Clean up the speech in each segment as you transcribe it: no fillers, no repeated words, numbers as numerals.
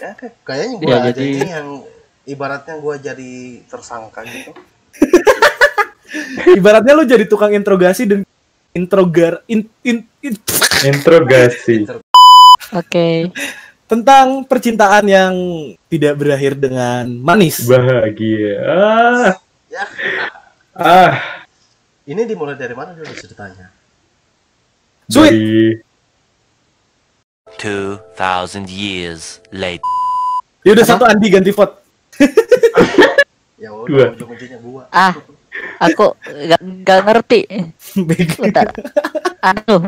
Ya, kayaknya gue Ya, aja jadi ini yang ibaratnya gue jadi tersangka gitu. Ibaratnya lu jadi tukang interogasi dan Interogasi. oke. tentang percintaan yang tidak berakhir dengan manis. Bahagia. Ya, Ah, ini dimulai dari mana dulu ceritanya? Sweet. dari 2,000 years later. Ya udah satu Andi ganti vote. Ya Dua. udah ujung-ujungnya gue. Aku nggak ngerti. Bego. Bentar.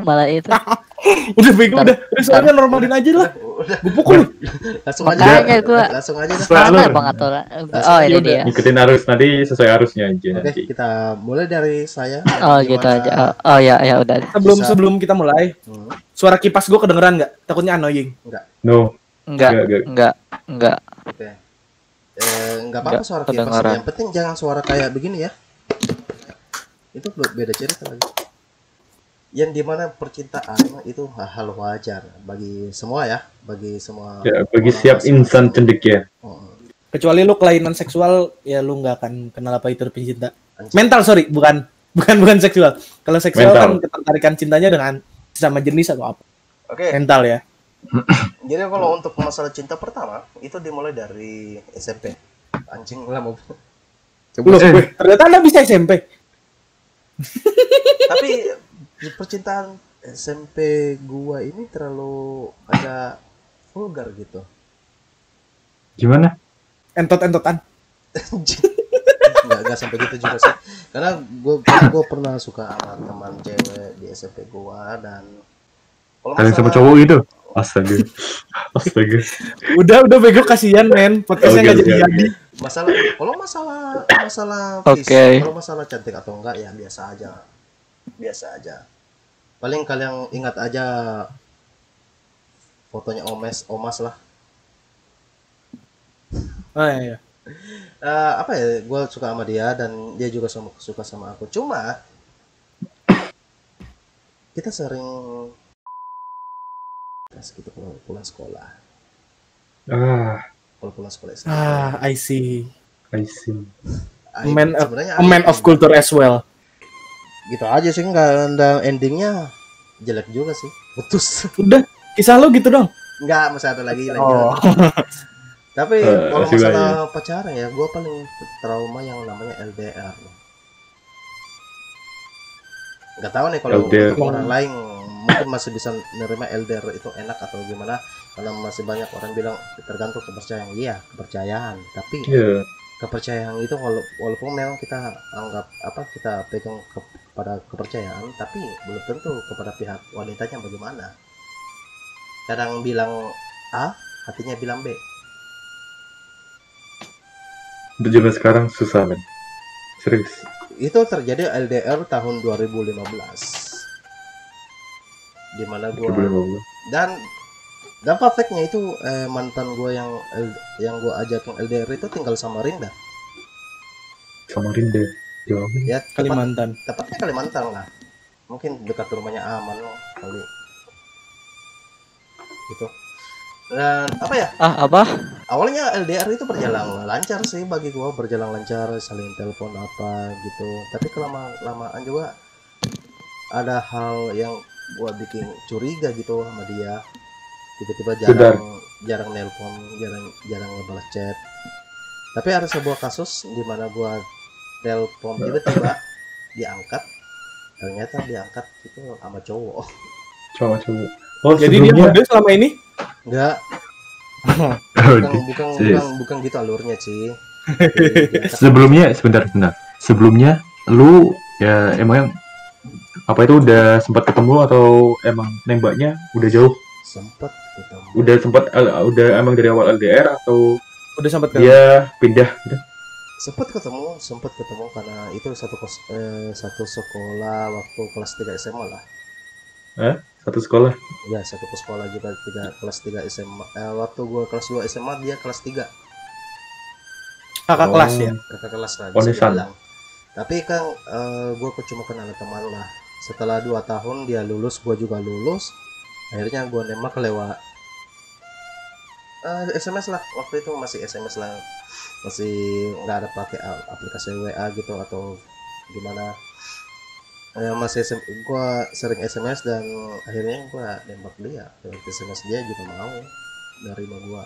Malah itu. Udah bego Bentar, udah. Soalnya normalin aja lah. Udah, Gue pukul. langsung aja. Makanya gua- Langsung aja dah. Selalu. Mana bang aturan? Oh ini dia. ngikutin arus nanti sesuai arusnya aja Oke, nanti. kita mulai dari saya. Oh gitu Gimana- aja. Oh ya udah. Bisa. Sebelum kita mulai, Hmm, suara kipas gue kedengeran nggak? Takutnya annoying. enggak. No. Enggak. Oke. Enggak apa-apa Enggak suara kipas. kedengaran. Yang penting jangan suara kayak begini ya. Itu beda cerita lagi. Yang dimana percintaan itu hal wajar bagi semua ya, bagi semua. Ya, bagi orang siap masing-masing. insan cendekia. Oh, Kecuali lu kelainan seksual, ya lu nggak akan kenal apa itu cinta. anjing. Mental, sorry, bukan seksual. Kalau seksual Mental. kan ketertarikan cintanya dengan sama jenis atau apa. Oke. Mental ya. Jadi kalau untuk masalah cinta pertama itu dimulai dari SMP. Anjing lama. Loh, ternyata Anda bisa SMP. Tapi percintaan SMP gua ini terlalu agak vulgar gitu. Gimana? Entot-entotan. Nggak sampai gitu juga sih. Karena gua pernah suka sama teman cewek di SMP gua dan kalau Kalian sama cowok itu? Astaga. Astaga. Udah bego kasihan men. Podcastnya nggak Oke, jadi. masalah Oke. fisik, kalau masalah cantik atau enggak ya biasa aja. Paling kalian ingat aja fotonya Omas lah. Oh iya. Apa ya, gue suka sama dia dan dia juga suka sama aku. Cuma kita sering gitu kalau pulang sekolah. Kalau pulang sekolah SMP. I see. I see. Sebenarnya A man of culture as well. gitu aja sih, nggak ada endingnya, jelek juga sih, putus. Udah, kisah lu gitu dong. Nggak, masih ada lagi lanjut. Oh. Tapi kalau masih masalah pacaran ya, gue paling trauma yang namanya LDR. Nggak tahu nih kalau LDR. untuk orang lain mungkin masih bisa menerima LDR itu enak atau gimana, karena masih banyak orang bilang tergantung kepercayaan. Iya, kepercayaan, tapi Iya. kepercayaan itu walaupun memang kita anggap kita pegang kepada kepercayaan, tapi belum tentu kepada pihak wanitanya bagaimana. Kadang bilang A, hatinya bilang B. Untuk zaman sekarang susah men. Serius. Itu terjadi LDR tahun 2015, dimana gua dan fun fact-nya itu mantan gue yang gue ajakin LDR itu tinggal Samarinda. Samarinda. Jauh. Ya, Kalimantan. tepatnya Kalimantan lah. Mungkin dekat rumahnya Aman kali. Gitu. Dan apa ya? Apa? Awalnya LDR itu berjalan lancar sih bagi gue, berjalan lancar, saling telepon apa gitu. Tapi kelamaan juga ada hal yang gue bikin curiga gitu sama dia. Tiba-tiba jarang nelpon, jarang ngebalas chat. Tapi ada sebuah kasus di mana gua telepon tiba-tiba diangkat, ternyata diangkat itu sama cowok. Cowok. Oh, Jadi dia mode selama ini? Enggak, Serius. bukan gitu alurnya sih. Sebelumnya Sebelumnya lu ya emang apa itu udah sempat ketemu atau emang nembaknya udah jauh? Sempet ketemu. Udah emang dari awal LDR atau Udah sempat ketemu. dia pindah gitu? Sempet ketemu karena itu satu sekolah waktu kelas 3 SMA lah. Satu sekolah? Ya, satu sekolah juga, kelas 3 SMA. Waktu gua kelas 2 SMA, dia kelas 3. Kakak kelas ya. Kakak kelas lah bisa Onesan. dibilang. Tapi kan gue cuma kenal teman lah. Setelah 2 tahun dia lulus, gue juga lulus. Akhirnya gue nembak lewat SMS lah, waktu itu masih SMS lah, masih nggak ada pakai aplikasi WA gitu atau gimana. Masih gua sering SMS dan akhirnya gua nembak dia lewat SMS, dia juga mau nerima gua,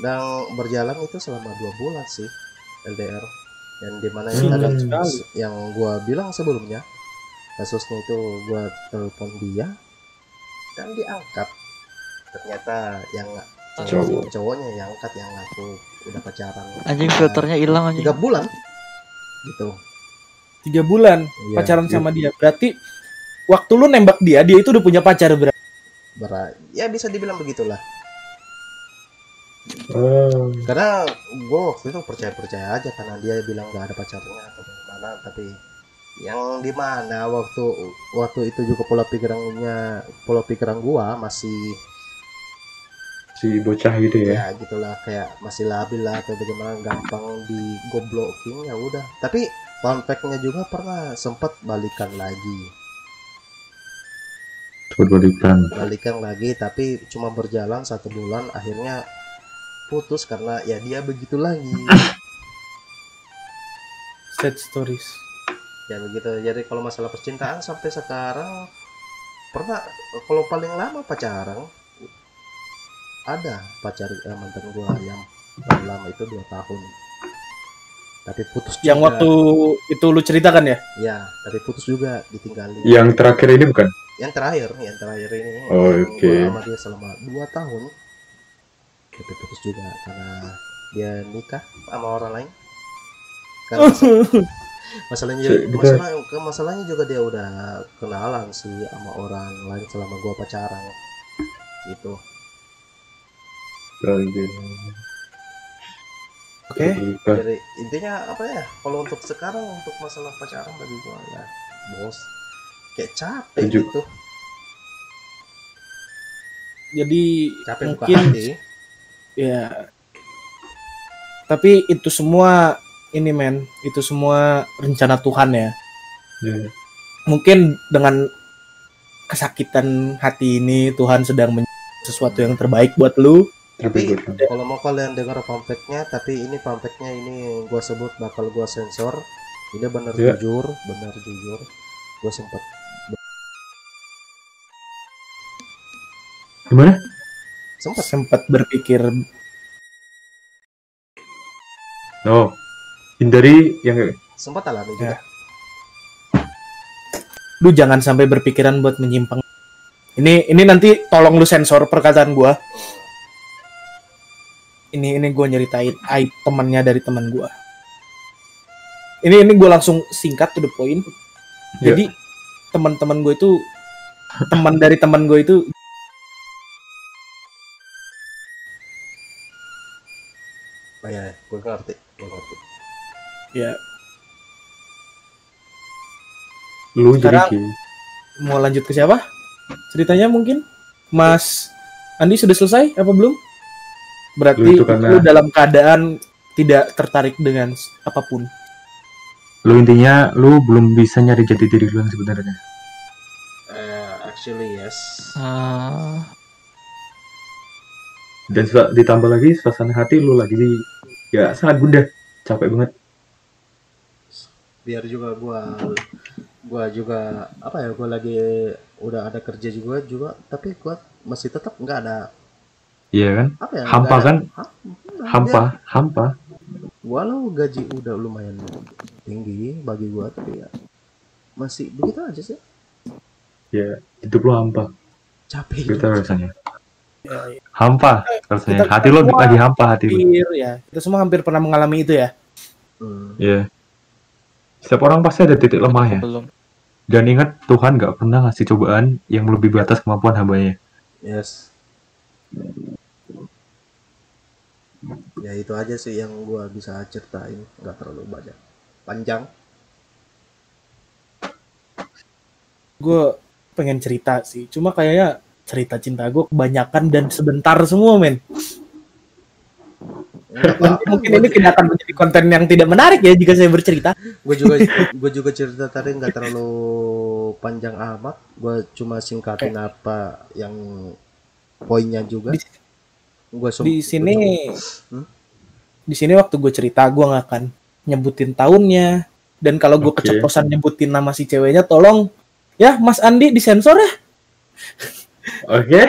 dan berjalan itu selama 2 bulan sih LDR. Dan dimana ada sekali. yang gua bilang sebelumnya, kasusnya itu gua telepon dia dan diangkat, ternyata yang cowoknya yang angkat yang ngaku udah pacaran. Anjing filternya hilang anjing. 3 bulan gitu. 3 bulan Iya, pacaran iya. sama dia. Berarti waktu lu nembak dia itu udah punya pacar berarti. Ya bisa dibilang begitulah, Oh, karena gue waktu itu percaya aja karena dia bilang nggak ada pacarnya atau gimana. Tapi yang dimana waktu itu juga pola pikiran gua masih si bocah gitu ya. ya gitulah, kayak masih labil lah atau bagaimana, gampang digoblokin. Ya udah, tapi fun fact-nya juga pernah sempat balikan lagi, tapi cuma berjalan 1 bulan, akhirnya putus karena ya dia begitu lagi. Sad stories. Ya begitu. Jadi kalau masalah percintaan sampai sekarang pernah, kalau paling lama pacaran ada mantan gua yang paling lama itu 2 tahun, tapi putus juga. Yang waktu itu lu ceritakan ya? Ya, tapi putus juga, ditinggalin. Yang terakhir ini bukan? Yang terakhir ini Oh, yang oke. gua sama dia selama 2 tahun, tapi putus juga karena dia nikah sama orang lain. Karena masalahnya juga dia udah kenalan sih sama orang lain selama gua pacaran gitu. Oke. Jadi intinya apa ya, kalau untuk sekarang untuk masalah pacaran bagi gua ya bos kayak capek Setuju. gitu, Jadi capek buka mungkin hati. ya. Tapi itu semua ini itu semua rencana Tuhan ya. Ya. Mungkin dengan kesakitan hati ini Tuhan sedang sesuatu yang terbaik buat lu. Tapi kalau mau kalian dengar fun fact-nya, tapi ini fun fact-nya ini gua sebut bakal gua sensor. Ini benar Ya. jujur. Gua sempat Gimana? Sempat berpikir Oh, hindari yang alami juga. Ya. Lu jangan sampai berpikiran buat menyimpang. Ini nanti tolong lu sensor perkataan gua. Ini gue nyeritain aib temannya dari teman gue. Ini gue langsung singkat to the point. Ya. Jadi teman-teman gue itu teman dari teman gue itu Oh ya, gua ngerti. ya. lu Sekarang- jadi Mau lanjut ke siapa? Ceritanya mungkin Mas Andi sudah selesai apa belum? Berarti Lu itu karena- lu dalam keadaan tidak tertarik dengan apapun. lu intinya lu belum bisa nyari jati diri lu yang sebenarnya. Actually yes. Dan ditambah lagi suasana hati lu lagi ya sangat gundah, capek banget. Biar juga gua juga apa ya, gua lagi udah ada kerja juga, tapi gua masih tetap nggak ada Iya kan? apa ya, Hampa nggak ada- kan? Dia- Hampa. walau gaji udah lumayan tinggi bagi gua, tapi ya masih begitu aja sih, Ya, hidup lu hampa. capek Gitu rasanya. Ya, ya. Hampa rasanya. Kita Hati lu semua lagi hampa hati lu. Ya, kita semua hampir pernah mengalami itu ya. Iya. Setiap orang pasti ada titik lemahnya. Belum. Dan ingat, Tuhan gak pernah ngasih cobaan yang lebih batas kemampuan hambanya. Yes. Ya itu aja sih yang gua bisa ceritain, nggak terlalu banyak panjang. Gue pengen cerita sih, cuma kayaknya cerita cinta gue kebanyakan dan sebentar semua men. Mungkin ini tidak akan menjadi konten yang tidak menarik ya jika saya bercerita. Gue juga cerita tadi nggak terlalu panjang amat. Gue cuma singkatin apa yang poinnya juga. Gua Di sini Hmm? di sini waktu gue cerita gue nggak akan nyebutin tahunnya, dan kalau gue Oke. keceplosan nyebutin nama si ceweknya, tolong ya Mas Andi disensor ya. Oke.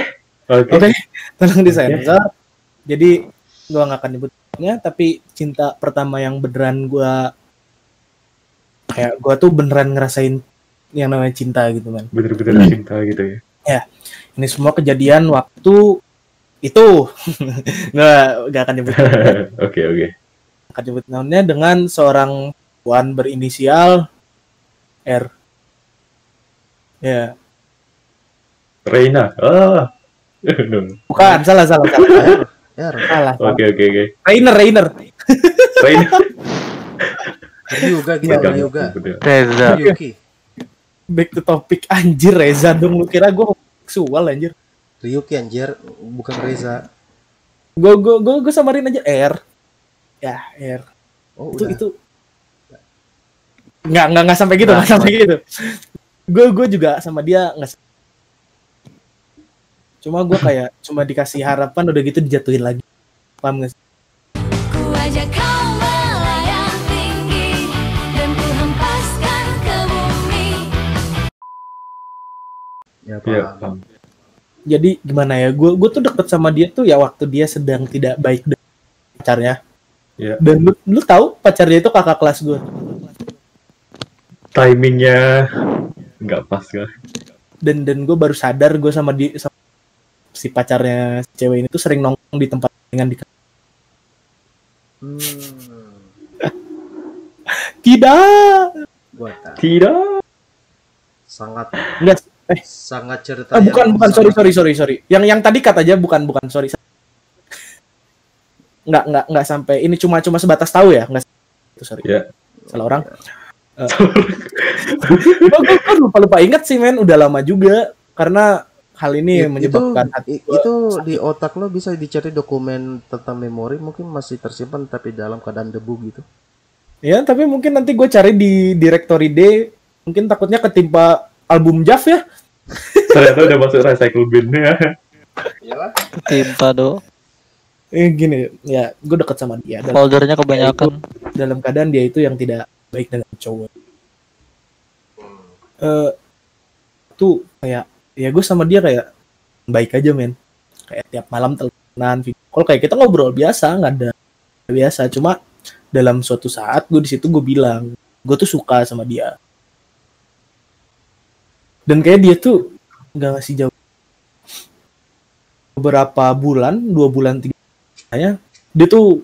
Oke. Oke, tolong disensor. Jadi gue nggak akan nyebutnya, tapi cinta pertama yang beneran gue kayak gue tuh beneran ngerasain yang namanya cinta gitu kan. Bener-bener cinta gitu ya. Ini semua kejadian waktu itu nggak akan nyebut Oke. akan nyebut namanya, dengan seorang perempuan berinisial R. Ya, Reina. No. bukan, salah. Ya, Salah. Oke. Rainer. Reina. Ryuga gitu, Iya, Ryuga. Bener. Reza. Ryuki. Back to topic, anjir Reza dong, lu kira gue seksual anjir. Ryuki anjir, bukan Reza. Gue samarin aja R. Ya, R. Oh, Itu udah. itu nggak sampai gitu, nggak sampai gitu. Gue juga sama dia nggak. Cuma gue kayak cuma dikasih harapan, udah gitu dijatuhin lagi. Paham nggak sih? Ku ajak kau melayang tinggi dan ku hempaskan ke bumi. Ya, Iya, paham. paham. Jadi gimana ya? Gue tuh deket sama dia tuh ya waktu dia sedang tidak baik dengan pacarnya. Iya. Dan lu tahu pacarnya itu kakak kelas gue. Timingnya nggak pas kan? Dan gue baru sadar gue sama si pacarnya si cewek ini tuh sering nongkrong di tempat dengan di. Hmm, Tidak. gua tahu. Tidak. Sangat Enggak. sangat cerita Bukan yang sorry. Yang tadi kata aja bukan sorry. Enggak sampai ini, cuma sebatas tahu ya, enggak itu sorry. Ya. Salah orang. Gue lupa ingat sih men, udah lama juga karena hal ini menyebabkan hati gua itu sakit. di otak lo bisa dicari dokumen tentang memori, mungkin masih tersimpan tapi dalam keadaan debu gitu. Ya, tapi mungkin nanti gue cari di Directory D, mungkin takutnya ketimpa album Jav ya. Ternyata udah masuk recycle bin ya. Timpa do. Gini ya, gue deket sama dia Foldernya kebanyakan. dalam keadaan dia itu yang tidak baik dengan cowok. Tuh kayak ya gue sama dia kayak baik aja men, kayak tiap malam teleponan, video call, kayak kita ngobrol biasa, nggak ada biasa. Cuma dalam suatu saat gue di situ gue bilang gue tuh suka sama dia, dan kayak dia tuh nggak ngasih jawab beberapa bulan, 2 bulan 3 bulan, dia tuh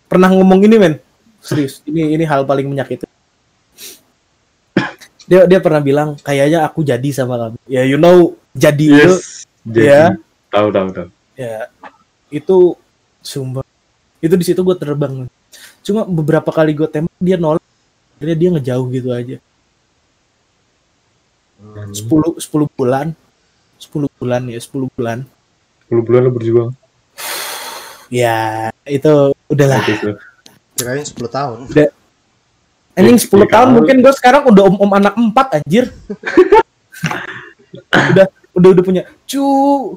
pernah ngomong ini men, serius, ini hal paling menyakitkan. Dia pernah bilang kayaknya aku jadi sama kamu. Ya you know, jadi itu Yes. Jadi, ya. tahu. ya itu sumpah. Itu di situ gue terbang. Cuma beberapa kali gue tembak dia nolak. Akhirnya dia ngejauh gitu aja. 10 bulan. 10 bulan ya, 10 bulan. 10 bulan lo berjuang. Ya, itu udahlah. Gitu. Kirain 10 tahun. Anjing 10 Ya, tahun kalau- mungkin gue sekarang udah om anak 4 anjir. udah punya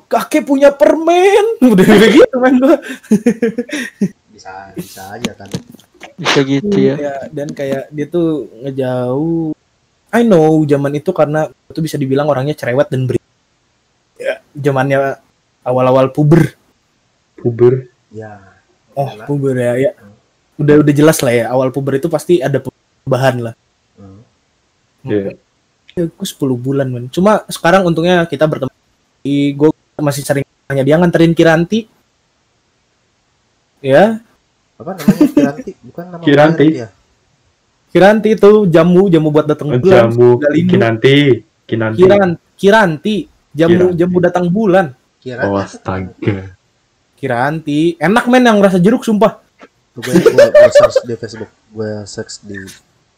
kakek punya permen. Udah gitu man gue. Bisa aja kan. Bisa gitu ya. Ya, dan kayak dia tuh ngejauh. I know zaman itu karena itu bisa dibilang orangnya cerewet dan ya, zamannya awal-awal puber. Puber. Ya. Oh, Yalah. puber ya. Udah jelas lah ya, awal puber itu pasti ada perubahan lah. Hmm. Iya. Ya, gue 10 bulan man. Cuma sekarang untungnya kita berteman. Gue masih sering tanya dia nganterin Kiranti. Ya, Apa namanya Kiranti? Bukan nama Kiranti. ya? Kiranti itu jamu buat datang bulan. Jamu Galindo. Kinanti. Jamu datang bulan. Kiranti. Oh astaga. Kiranti, enak men yang rasa jeruk sumpah. Tuh, gue search di Facebook, gue search di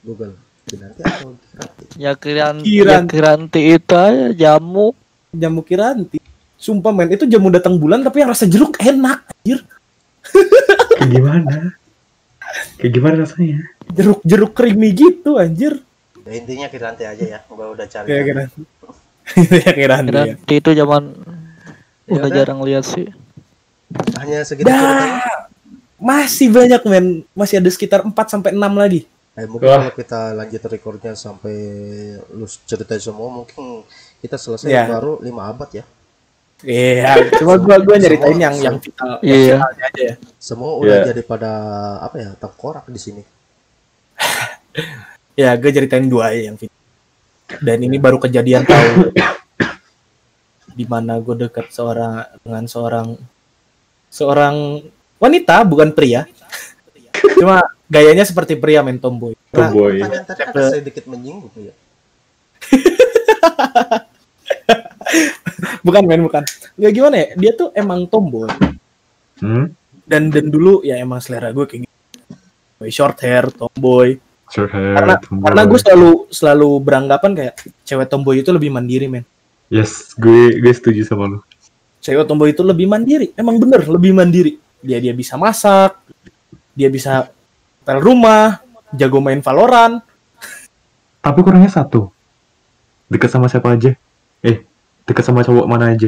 Google. Kiranti atau Kiranti? Kiranti. Kiranti itu aja jamu. Jamu Kiranti. Sumpah men, itu jamu datang bulan tapi yang rasa jeruk enak anjir. Kayak gimana rasanya? Jeruk creamy gitu anjir. Ya, intinya Kiranti aja ya. Gue udah cari. Kayak kan. Kiranti. Ya Kiranti. Ya. Kiranti itu zaman Ya udah udah. jarang lihat sih. Hanya segitu ceritanya. Masih banyak men, masih ada sekitar 4 sampai 6 lagi. Mungkin Wah. kalau kita lanjut recordnya sampai lu cerita semua, mungkin kita selesai Iya. baru 5 abad ya. Iya, cuma gua nyeritain Semua- yang vital, yang Iya. vitalnya aja ya. Semua udah Iya. jadi pada apa ya, tengkorak di sini. Ya, gue ceritain 2 ya yang vital. Dan ini baru kejadian tahu di mana gue dekat dengan seorang wanita, bukan pria. Cuma gayanya seperti pria, men, tomboy. Nah, Tomboy. Pertanyaan tadi agak sedikit menyinggung ya. bukan men, bukan. Nggak, gimana ya? Dia tuh emang tomboy. Hmm? Dan dulu ya emang selera gue kayak gitu. Boy, short hair, tomboy. Short hair, tomboy. Karena gue selalu beranggapan kayak cewek tomboy itu lebih mandiri, men. Yes, gue setuju sama lu. Cewek tomboy itu lebih mandiri, emang bener lebih mandiri. Dia bisa masak, dia bisa pel rumah, jago main Valorant. Tapi kurangnya satu. Dekat sama siapa aja? Dekat sama cowok mana aja?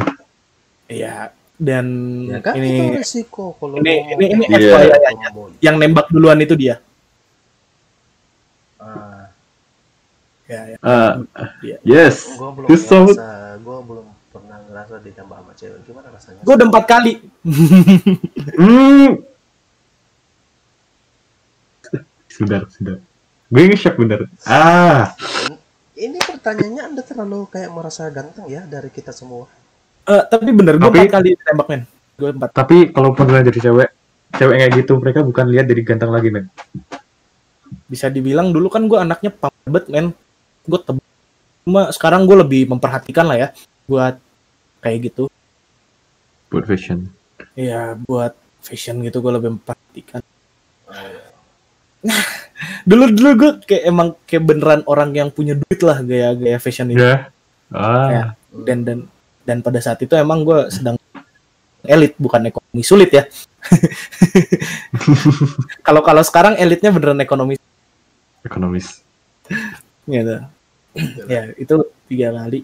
Iya, dan Ya kan itu ini resiko kalau ini mau- Iya. FYI aja. Yang nembak duluan itu dia. Ah, Ya. Iya. Yes. gua belum Terus sama- ngerasa, gua belum pernah ngerasa ditambah sama cewek. Gimana rasanya? Gue udah 4 kali. Hmm. Sudah. Gue nge-shock bener. Ini pertanyaannya Anda terlalu kayak merasa ganteng ya dari kita semua. Tapi bener, gue Tapi- 4 kali ditembak, men. Gue 4. Tapi kalau panggilan dari cewek kayak gitu, mereka bukan lihat dari ganteng lagi, men. Bisa dibilang dulu kan gue anaknya pambet, men. Gue cuma sekarang gue lebih memperhatikan lah ya buat kayak gitu. Buat fashion. Iya, buat fashion gitu gue lebih memperhatikan. Nah, dulu gue emang kayak beneran orang yang punya duit lah gaya fashion ini. Ya. Ya. Dan pada saat itu emang gue sedang elit, bukan ekonomi sulit ya. Kalau sekarang elitnya beneran ekonomi Ekonomis. gitu. Ya, itu 3 kali.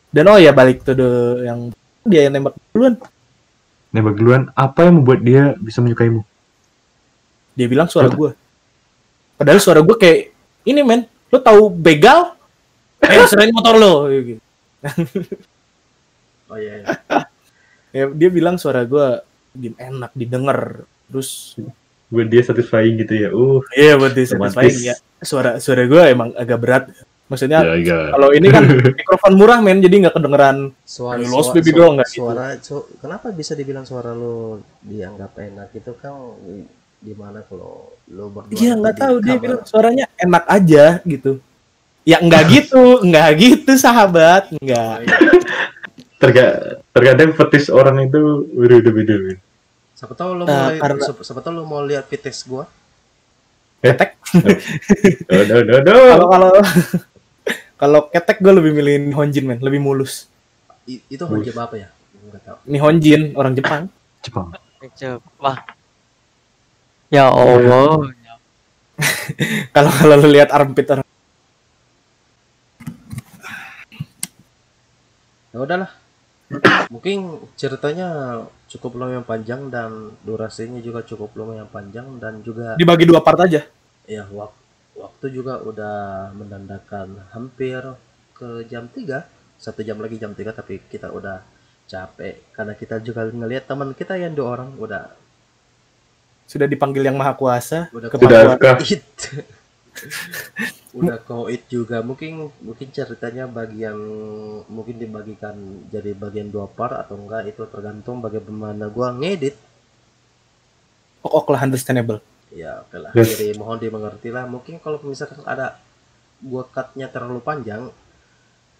Dan oh ya balik tuh yang dia yang nembak duluan. Nembak duluan, apa yang membuat dia bisa menyukaimu? Dia bilang suara gue. Padahal suara gue kayak ini, men. Lo tahu begal? Serain motor lo. Gitu. Oh iya. Ya, dia bilang suara gue enak didengar. Terus Buat dia satisfying gitu ya. iya buat dia satisfying romantis. ya. Suara gue emang agak berat. Maksudnya Ya. kalau ini kan mikrofon murah, men, jadi nggak kedengeran. Suara, Lost baby girl nggak gitu. kenapa bisa dibilang suara lu dianggap enak itu kan gimana kalau lu berdua Iya, nggak di tahu, dia kamar? bilang suaranya enak aja gitu. Ya nggak gitu sahabat, nggak. Terkadang fetish orang itu beda-beda, men. Siapa tahu lu Nah, mau karena- siapa tahu lu mau lihat fetish gua. Ketek. No. Kalau kalau ketek gue lebih milih Nihonjin, men, lebih mulus. Itu hujam apa ya? Enggak tahu. Nihonjin orang Jepang. Jepang. Wah. Ya Allah. Kalau lu lihat armpit orang. Ya udahlah. Mungkin ceritanya cukup lumayan panjang dan durasinya juga cukup lumayan panjang dan juga Dibagi 2 part aja. ya waktu juga udah menandakan hampir ke jam 3. 1 jam lagi jam 3, tapi kita udah capek karena kita juga ngelihat teman kita yang 2 orang udah Sudah dipanggil yang maha kuasa. Udah Kepakuan. FK. udah koit juga. Mungkin ceritanya bagian mungkin dibagikan jadi bagian 2 part atau enggak, itu tergantung bagaimana gua ngedit. Ok lah, understandable. Ya oke lah. Yes. Jadi mohon dimengerti lah. Mungkin kalau misalkan ada gua cutnya terlalu panjang,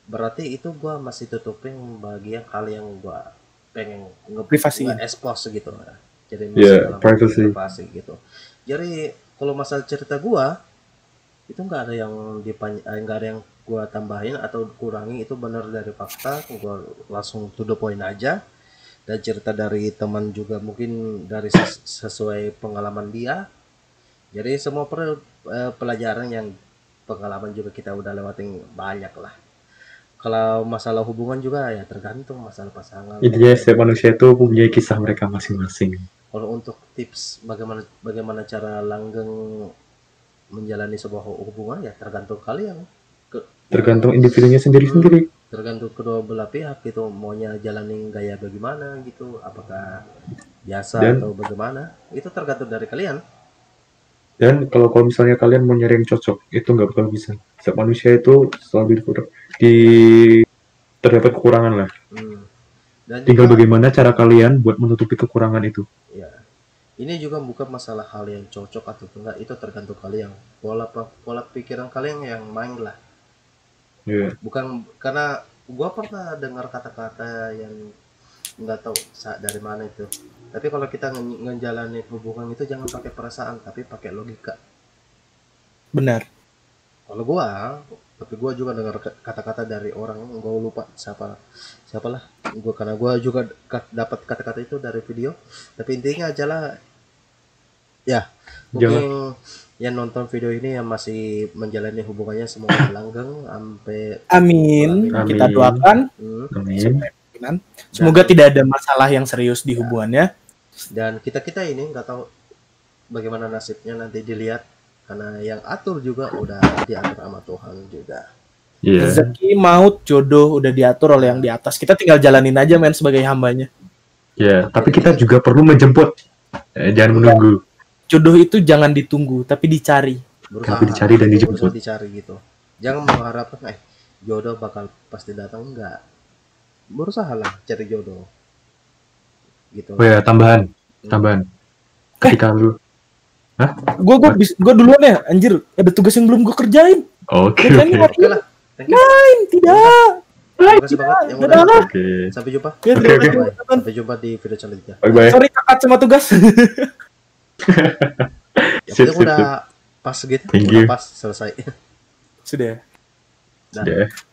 berarti itu gua masih tutupin bagian hal yang gua pengen Privasiin. expose gitu. Jadi Yeah, dalam privacy. privasi gitu. Jadi kalau masalah cerita gua itu nggak ada yang nggak ada yang gua tambahin atau kurangi, itu benar dari fakta. Gua langsung to the point aja, dan cerita dari teman juga mungkin dari sesuai pengalaman dia. Jadi semua pelajaran yang pengalaman juga kita udah lewatin banyak lah. kalau masalah hubungan juga ya tergantung masalah pasangan. Intinya setiap manusia itu punya kisah mereka masing-masing. Kalau untuk tips bagaimana cara langgeng menjalani sebuah hubungan ya tergantung kalian. Tergantung individunya sendiri-sendiri. Tergantung kedua belah pihak gitu, maunya jalanin gaya bagaimana gitu, apakah biasa Dan- atau bagaimana, itu tergantung dari kalian. Dan kalau misalnya kalian mau nyari yang cocok, itu nggak bakal bisa. Setiap manusia itu selalu terdapat kekurangan lah. Dan Tinggal juga, bagaimana cara kalian buat menutupi kekurangan itu. ya, ini juga bukan masalah hal yang cocok atau enggak, itu tergantung kalian, pola pikiran kalian yang main lah. Iya. Bukan karena gua pernah dengar kata-kata yang nggak tahu dari mana itu. Tapi kalau kita ngejalani hubungan itu jangan pakai perasaan, tapi pakai logika. Benar. Kalau tapi gua juga dengar kata-kata dari orang, gua lupa siapalah. Karena gua juga dapat kata-kata itu dari video. Tapi intinya adalah ya, mungkin yang nonton video ini yang masih menjalani hubungannya semoga langgeng sampai Amin. Amin. Kita doakan. Amin. Semoga tidak ada masalah yang serius di hubungannya. Dan kita ini nggak tahu bagaimana nasibnya, nanti dilihat karena yang atur juga udah diatur sama Tuhan juga. Iya. Rezeki, maut, jodoh udah diatur oleh yang di atas. Kita tinggal jalanin aja men sebagai hambanya. Iya. Tapi kita juga perlu menjemput. Jangan menunggu. Jodoh itu jangan ditunggu, tapi dicari. Tapi dicari dan dijemput. Berusaha dicari gitu. Jangan mengharapkan jodoh bakal pasti datang, enggak. Berusahalah cari jodoh. Gitu. Oh ya, tambahan. Ketika lu Gue duluan ya, anjir. Ada tugas yang belum gue kerjain. Oke. Oke lah. Thank you. Tidak. Terima kasih banget yang udah. Dadah. Oke. Sampai jumpa. Ya, terima kasih, Bye. teman-teman. Sampai jumpa di video selanjutnya. Bye. Sorry kakak sama tugas. Yang Sip. penting udah pas gitu. Thank Udah you. pas selesai. Sudah. Dah. Sudah.